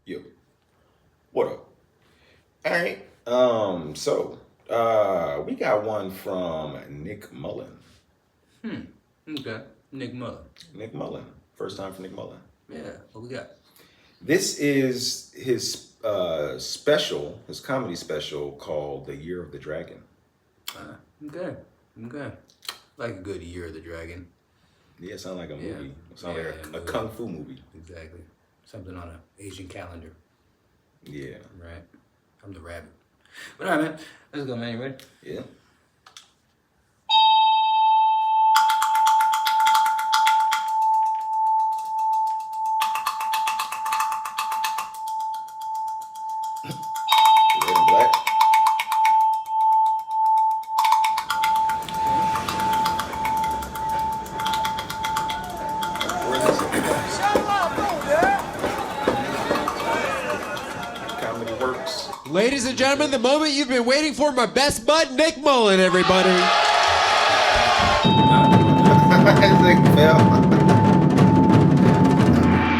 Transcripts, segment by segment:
Yo, what up? All right. We got one from Nick Mullen. Okay. Nick Mullen. Nick Mullen. First time for Nick Mullen. Yeah. What we got? This is his special, his comedy special called The Year of the Dragon. Okay. Okay. Like a good Year of the Dragon. Yeah, it sounds like a movie. Yeah. It sounds like a movie. kung fu movie. Exactly. Something on an Asian calendar. Yeah. Right. I'm the rabbit. But all right, man. Let's go, man. You ready? Yeah. Red and black. Where is it? Comedy works. Ladies and gentlemen, the moment you've been waiting for, my best bud, Nick Mullen, everybody. I think fell.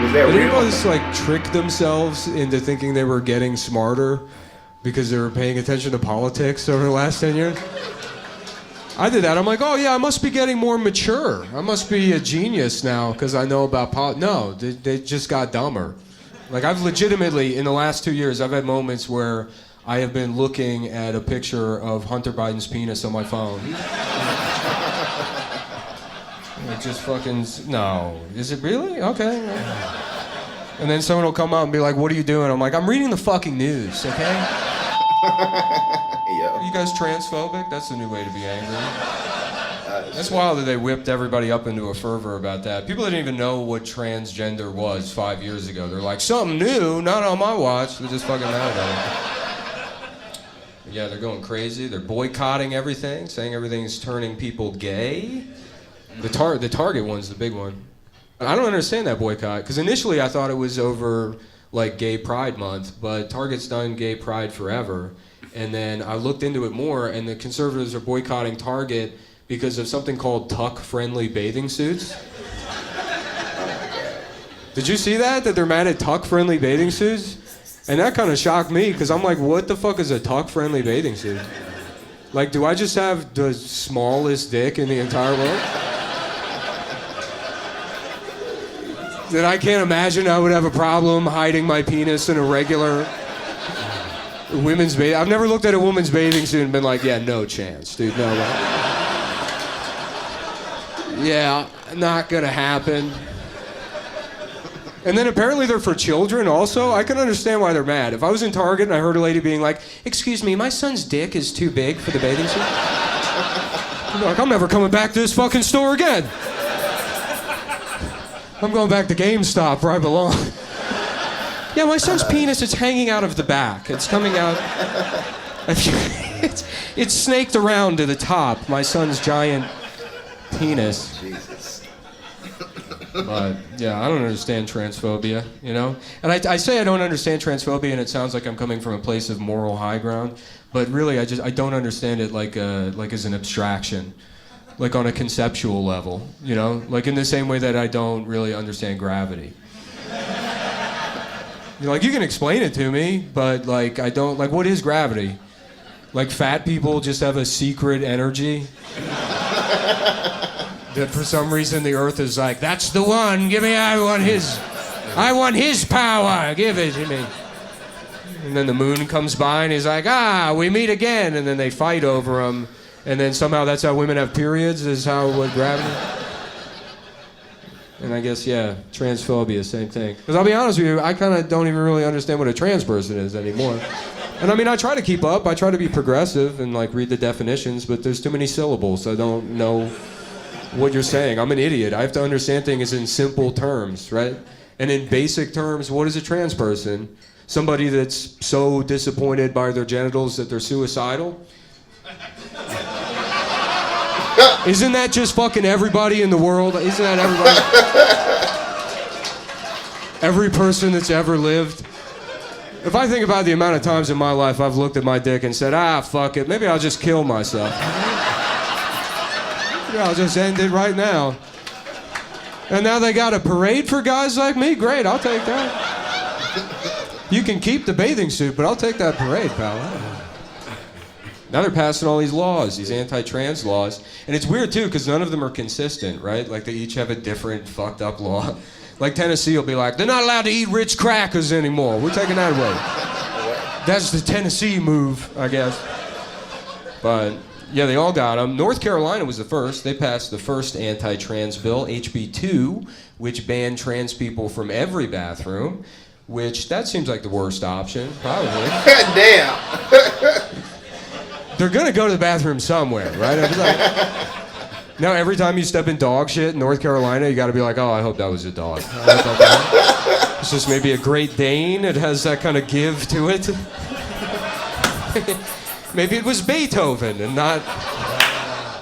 Was that Did real? anyone just like trick themselves into thinking they were getting smarter because they were paying attention to politics over the last 10 years? I did that. I'm like, oh yeah, I must be getting more mature. I must be a genius now because I know about politics. No, they just got dumber. Like I've legitimately, in the last 2 years, I've had moments where I have been looking at a picture of Hunter Biden's penis on my phone. It just fucking, no. Is it really? Okay. And then someone will come out and be like, what are you doing? I'm like, I'm reading the fucking news, okay? Yeah. Are you guys transphobic? That's the new way to be angry. That's wild that they whipped everybody up into a fervor about that. People didn't even know what transgender was 5 years ago. They're like, something new, not on my watch. They're just fucking mad about it. Yeah, they're going crazy. They're boycotting everything, saying everything's turning people gay. The Target one's the big one. I don't understand that boycott, because initially I thought it was over like Gay Pride Month, but Target's done Gay Pride forever. And then I looked into it more, and the conservatives are boycotting Target because of something called tuck-friendly bathing suits. Did you see that they're mad at tuck-friendly bathing suits? And that kind of shocked me, because I'm like, what the fuck is a tuck-friendly bathing suit? Like, do I just have the smallest dick in the entire world? That I can't imagine I would have a problem hiding my penis in a regular women's bathing. I've never looked at a woman's bathing suit and been like, yeah, no chance, dude, no way. Yeah, not gonna happen. And then apparently they're for children also. I can understand why they're mad. If I was in Target and I heard a lady being like, excuse me, my son's dick is too big for the bathing suit. I'm like, I'm never coming back to this fucking store again. I'm going back to GameStop where I belong. Yeah, my son's penis, it's hanging out of the back. It's coming out. It's snaked around to the top. My son's giant penis. Jesus. But yeah, I don't understand transphobia, you know? And I say I don't understand transphobia, and it sounds like I'm coming from a place of moral high ground. But really, I don't understand it like as an abstraction. Like on a conceptual level, you know? Like in the same way that I don't really understand gravity. You're like, you can explain it to me, but like I don't, like what is gravity? Like fat people just have a secret energy? That for some reason the earth is like, that's the one, give me, I want his power, give it to me. And then the moon comes by and he's like, we meet again, and then they fight over him. And then somehow that's how women have periods, is how with gravity. And I guess, yeah, transphobia, same thing. Because I'll be honest with you, I kind of don't even really understand what a trans person is anymore. And I mean, I try to keep up, I try to be progressive and like read the definitions, but there's too many syllables. I don't know what you're saying. I'm an idiot. I have to understand things in simple terms, right? And in basic terms, what is a trans person? Somebody that's so disappointed by their genitals that they're suicidal? Isn't that just fucking everybody in the world? Isn't that everybody? Every person that's ever lived? If I think about the amount of times in my life I've looked at my dick and said, fuck it, maybe I'll just kill myself. Maybe I'll just end it right now. And now they got a parade for guys like me? Great, I'll take that. You can keep the bathing suit, but I'll take that parade, pal. Now they're passing all these laws, these anti-trans laws. And it's weird, too, because none of them are consistent, right? Like, they each have a different fucked up law. Like, Tennessee will be like, they're not allowed to eat Ritz crackers anymore. We're taking that away. That's the Tennessee move, I guess. But, yeah, they all got them. North Carolina was the first. They passed the first anti-trans bill, HB 2, which banned trans people from every bathroom, which, that seems like the worst option, probably. Damn. They're gonna go to the bathroom somewhere, right? I was like, now every time you step in dog shit in North Carolina, you gotta be like, oh, I hope that was a dog. It's just maybe a Great Dane. It has that kind of give to it. Maybe it was Beethoven and not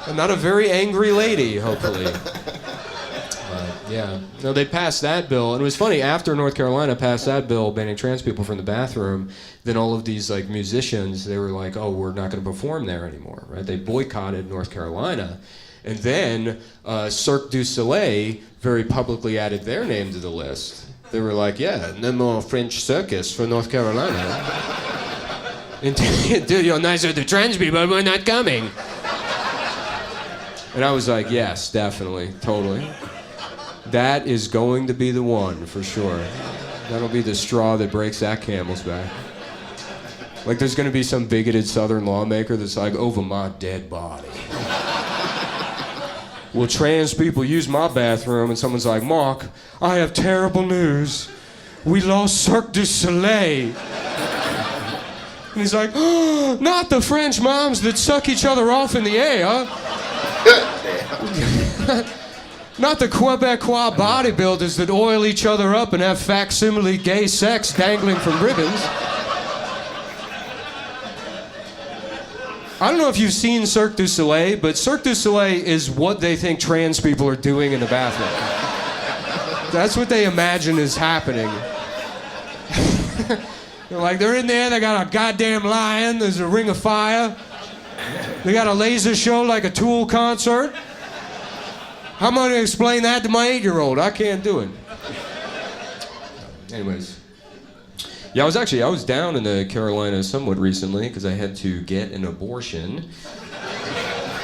a very angry lady, hopefully. Yeah. No, they passed that bill, and it was funny, after North Carolina passed that bill banning trans people from the bathroom, then all of these like musicians, they were like, oh, we're not going to perform there anymore, right? They boycotted North Carolina. And then Cirque du Soleil very publicly added their name to the list. They were like, yeah, no more French circus for North Carolina. Dude, you're nicer to trans people, we're not coming. And I was like, yes, definitely, totally. That is going to be the one, for sure. That'll be the straw that breaks that camel's back. Like, there's going to be some bigoted Southern lawmaker that's like, over my dead body. Will trans people use my bathroom? And someone's like, Mark, I have terrible news. We lost Cirque du Soleil. And he's like, oh, not the French moms that suck each other off in the air. Not the Quebecois bodybuilders that oil each other up and have facsimile gay sex dangling from ribbons. I don't know if you've seen Cirque du Soleil, but Cirque du Soleil is what they think trans people are doing in the bathroom. That's what they imagine is happening. They're in there, they got a goddamn lion, there's a ring of fire. They got a laser show like a Tool concert. How am I going to explain that to my 8-year-old? I can't do it. Anyways. Yeah, I was down in the Carolinas somewhat recently because I had to get an abortion.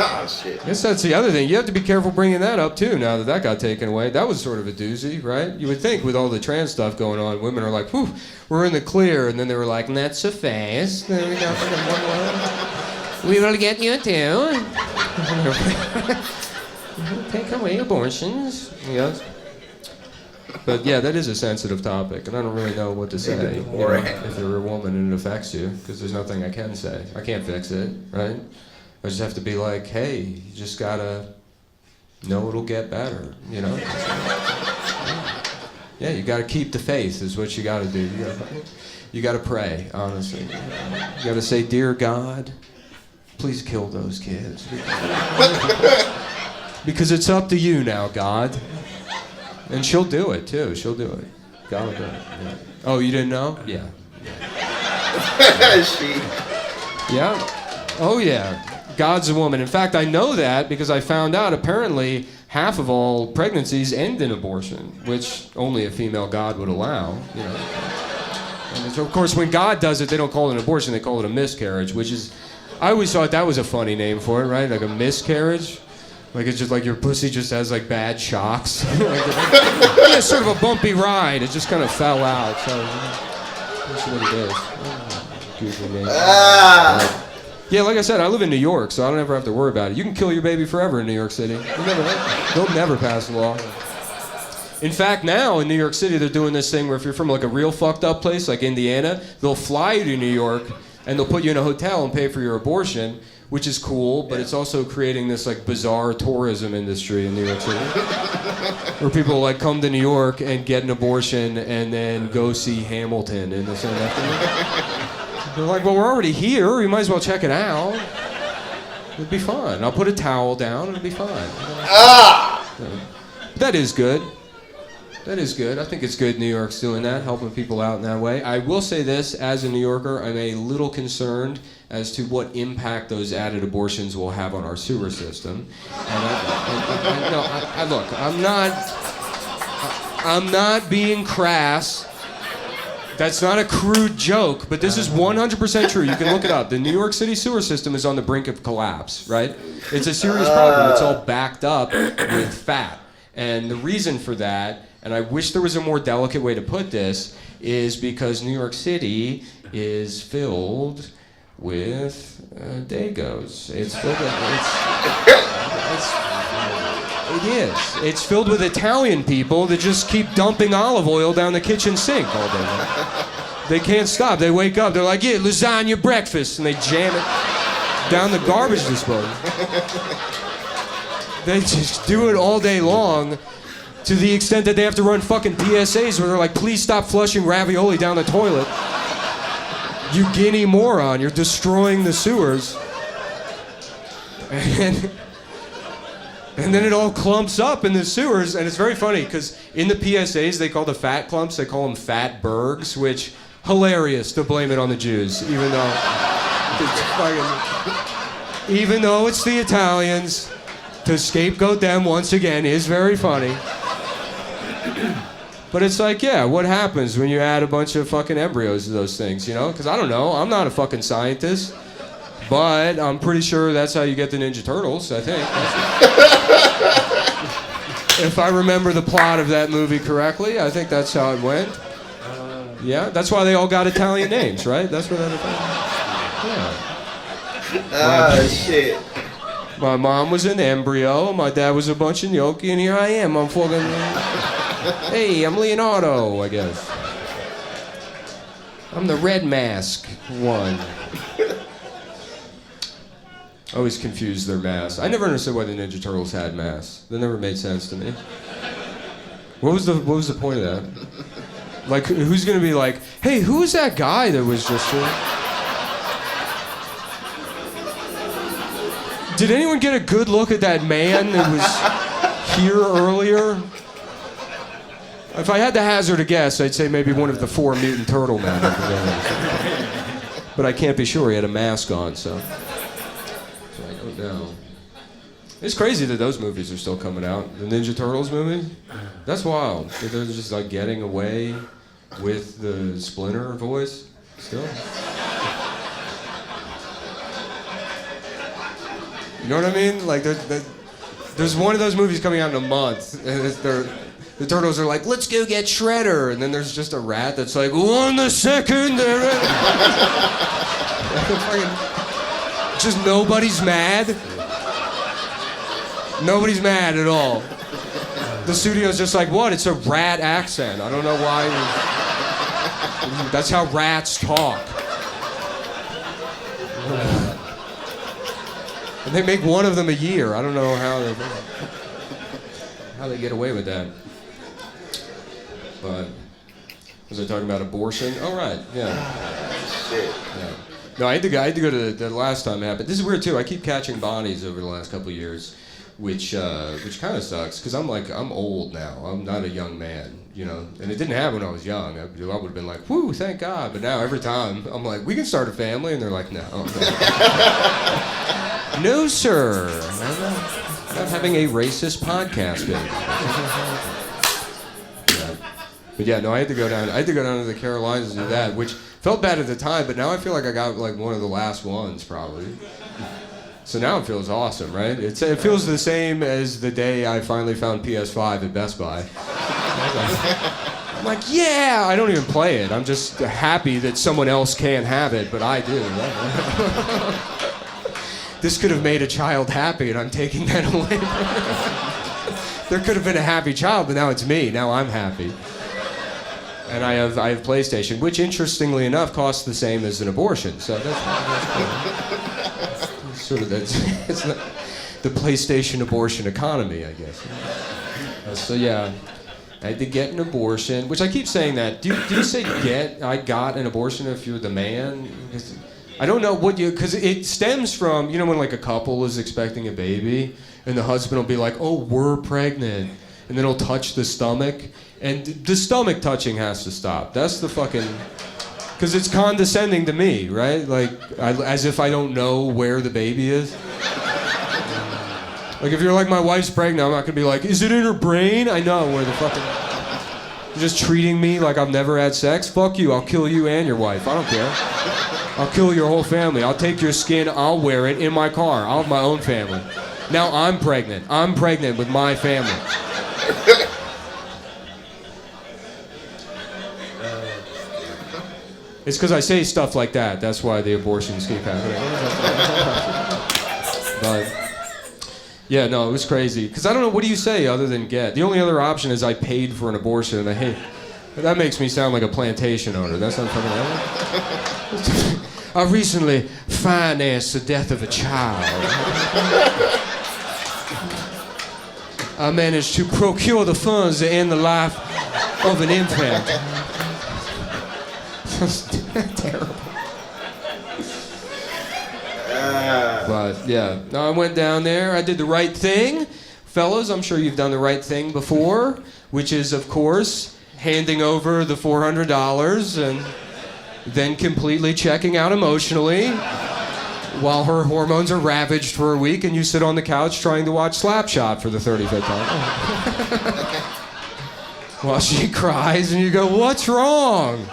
Oh, shit. I guess that's the other thing. You have to be careful bringing that up, too, now that that got taken away. That was sort of a doozy, right? You would think with all the trans stuff going on, women are like, whew, we're in the clear. And then they were like, not so fast. We will get you, too. Take away abortions. Yes. But yeah, that is a sensitive topic, and I don't really know what to say if you're a woman and it affects you, because there's nothing I can say. I can't fix it, right? I just have to be like, hey, you just gotta know it'll get better, you know? Yeah, you gotta keep the faith is what you gotta do. You gotta pray, honestly. You gotta say, dear God, please kill those kids. Because it's up to you now, God. And she'll do it, too. She'll do it. God will do it. Yeah. Oh, you didn't know? Yeah. Yeah. Oh, yeah. God's a woman. In fact, I know that because I found out apparently half of all pregnancies end in abortion, which only a female God would allow, you know. And so, of course, when God does it, they don't call it an abortion, they call it a miscarriage, which is, I always thought that was a funny name for it, right? Like a miscarriage. Like it's just like your pussy just has like bad shocks. Yeah, sort of a bumpy ride. It just kind of fell out. So that's what it is. Yeah, like I said, I live in New York, so I don't ever have to worry about it. You can kill your baby forever in New York City. They'll never pass a law. In fact, now in New York City, they're doing this thing where if you're from like a real fucked up place like Indiana, they'll fly you to New York and they'll put you in a hotel and pay for your abortion. Which is cool, but it's also creating this like bizarre tourism industry in New York City, where people like come to New York and get an abortion and then go see Hamilton in the same afternoon. They're like, well, we're already here. We might as well check it out. It'd be fun. I'll put a towel down. It'll be fun. That is good. That is good. I think it's good New York's doing that, helping people out in that way. I will say this, as a New Yorker, I'm a little concerned as to what impact those added abortions will have on our sewer system. And look, I'm not being crass. That's not a crude joke, but this is 100% true. You can look it up. The New York City sewer system is on the brink of collapse, right? It's a serious problem. It's all backed up with fat. And the reason for that, and I wish there was a more delicate way to put this, is because New York City is filled with Dagos. It's filled with... It is. It's filled with Italian people that just keep dumping olive oil down the kitchen sink all day long. They can't stop. They wake up, they're like, yeah, lasagna breakfast, and they jam it down the garbage disposal. They just do it all day long to the extent that they have to run fucking PSAs where they're like, please stop flushing ravioli down the toilet. You guinea moron, you're destroying the sewers. And then it all clumps up in the sewers, and it's very funny because in the PSAs they call the fat clumps, they call them fat bergs, which hilarious to blame it on the Jews, even though it's the Italians, to scapegoat them once again is very funny. But it's like, yeah, what happens when you add a bunch of fucking embryos to those things, you know? Because I don't know, I'm not a fucking scientist. But I'm pretty sure that's how you get the Ninja Turtles, I think. If I remember the plot of that movie correctly, I think that's how it went. Yeah, that's why they all got Italian names, right? That's where that yeah. Shit. My mom was an embryo, my dad was a bunch of gnocchi, and here I am. I'm fucking... Hey, I'm Leonardo, I guess. I'm the red mask one. I always confused their masks. I never understood why the Ninja Turtles had masks. That never made sense to me. What was the point of that? Like, who's gonna be like, hey, who was that guy that was just Did anyone get a good look at that man that was here earlier? If I had to hazard a guess, I'd say maybe one of the 4 mutant turtle men. But I can't be sure. He had a mask on, so. No. It's crazy that those movies are still coming out. The Ninja Turtles movies? That's wild. They're just like getting away with the Splinter voice still. You know what I mean? Like there's one of those movies coming out in a month, and the turtles are like, let's go get Shredder, and then there's just a rat that's like, 1 second. Just nobody's mad. Nobody's mad at all. The studio's just like, what? It's a rat accent. I don't know why. That's how rats talk. And they make one of them a year. I don't know how they get away with that. But was I talking about abortion? Oh, right. Yeah. Shit. Yeah. No, I had to go to the last time it happened. This is weird too. I keep catching bodies over the last couple of years, which kind of sucks because I'm old now. I'm not a young man, you know. And it didn't happen when I was young. I would have been like, whoo, thank God. But now every time I'm like, we can start a family, and they're like, no. No, sir. I'm not having a racist podcast, baby. But yeah, no, I had to go down to the Carolinas and do that, which felt bad at the time, but now I feel like I got like one of the last ones probably. So now it feels awesome, right? It feels the same as the day I finally found PS5 at Best Buy. I'm like, yeah, I don't even play it. I'm just happy that someone else can't have it, but I do. This could have made a child happy, and I'm taking that away. There could have been a happy child, but now it's me. Now I'm happy. And I have PlayStation, which interestingly enough costs the same as an abortion. So that's sort of it's not the PlayStation abortion economy, I guess. So yeah, I had to get an abortion, which I keep saying that. Do you say get? I got an abortion if you're the man? I don't know because it stems from, you know, when like a couple is expecting a baby and the husband will be like, oh, we're pregnant. And then he'll touch the stomach. And the stomach touching has to stop. That's the fucking... Because it's condescending to me, right? Like, as if I don't know where the baby is. Like, if you're like, my wife's pregnant, I'm not going to be like, is it in her brain? I know where the fucking... You're just treating me like I've never had sex? Fuck you, I'll kill you and your wife. I don't care. I'll kill your whole family. I'll take your skin, I'll wear it in my car. I'll have my own family. Now I'm pregnant. I'm pregnant with my family. It's because I say stuff like that. That's why the abortions keep happening. But, yeah, no, it was crazy. Because I don't know, what do you say other than get? The only other option is I paid for an abortion. And I hate, that makes me sound like a plantation owner. That's not fucking I recently financed the death of a child. I managed to procure the funds to end the life of an infant. Terrible. But yeah, no, I went down there. I did the right thing. Fellas, I'm sure you've done the right thing before, which is, of course, handing over the $400 and then completely checking out emotionally while her hormones are ravaged for a week and you sit on the couch trying to watch Slapshot for the 35th time. While she cries and you go, what's wrong?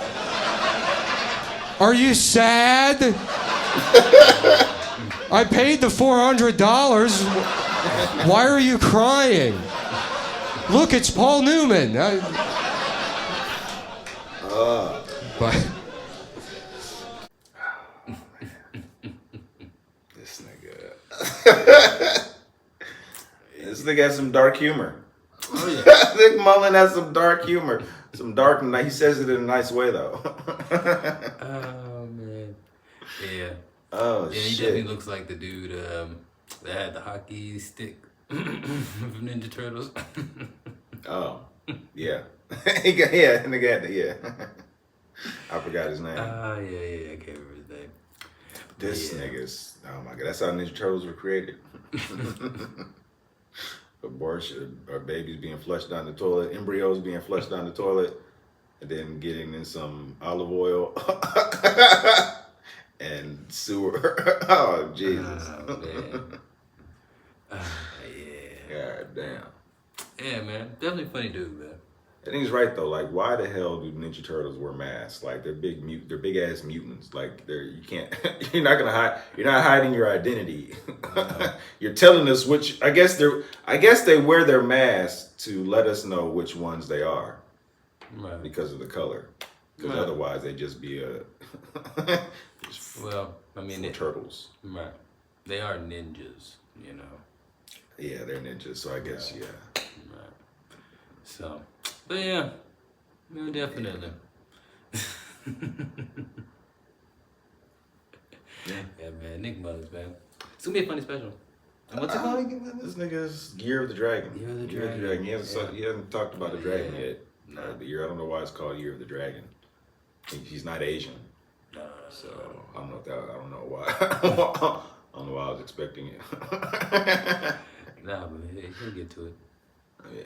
Are you sad? I paid the $400. Why are you crying? Look, it's Paul Newman. But This nigga. This nigga has some dark humor. Oh yeah. I think Mullen has some dark humor. Some dark, he says it in a nice way though. Oh man. Yeah. Oh Yeah, he shit. definitely looks like the dude that had the hockey stick from Ninja Turtles. Oh, yeah. Yeah, nigga had yeah. I forgot his name. Yeah, I can't remember his name. This nigga's, oh my god, that's how Ninja Turtles were created. Abortion, or babies being flushed down the toilet, embryos being flushed down the toilet, and then getting in some olive oil and sewer. Oh, Jesus. Oh, man. Yeah. God damn. Yeah, man. Definitely funny dude, man. I think he's right though. Like, why the hell do Ninja Turtles wear masks? Like, they're they're big ass mutants. Like, you can't. You're not gonna hide. You're not hiding your identity. You're telling us which. I guess they wear their masks to let us know which ones they are, Right. because of the color. Because Right. otherwise they just be Well, I mean, turtles. Right. They are ninjas, you know. Yeah, they're ninjas. So I guess yeah. Right. So, but yeah, no, definitely. Yeah, man. Nick Mullins, man. It's gonna be a funny special. And what's it called? This nigga's Year of the Dragon. Year of the Dragon. He hasn't talked about the dragon Yeah. yet. No. The year. I don't know why it's called Year of the Dragon. He's not Asian, No. so I don't know why. I don't know why I was expecting it. Nah, but he'll get to it. Yeah.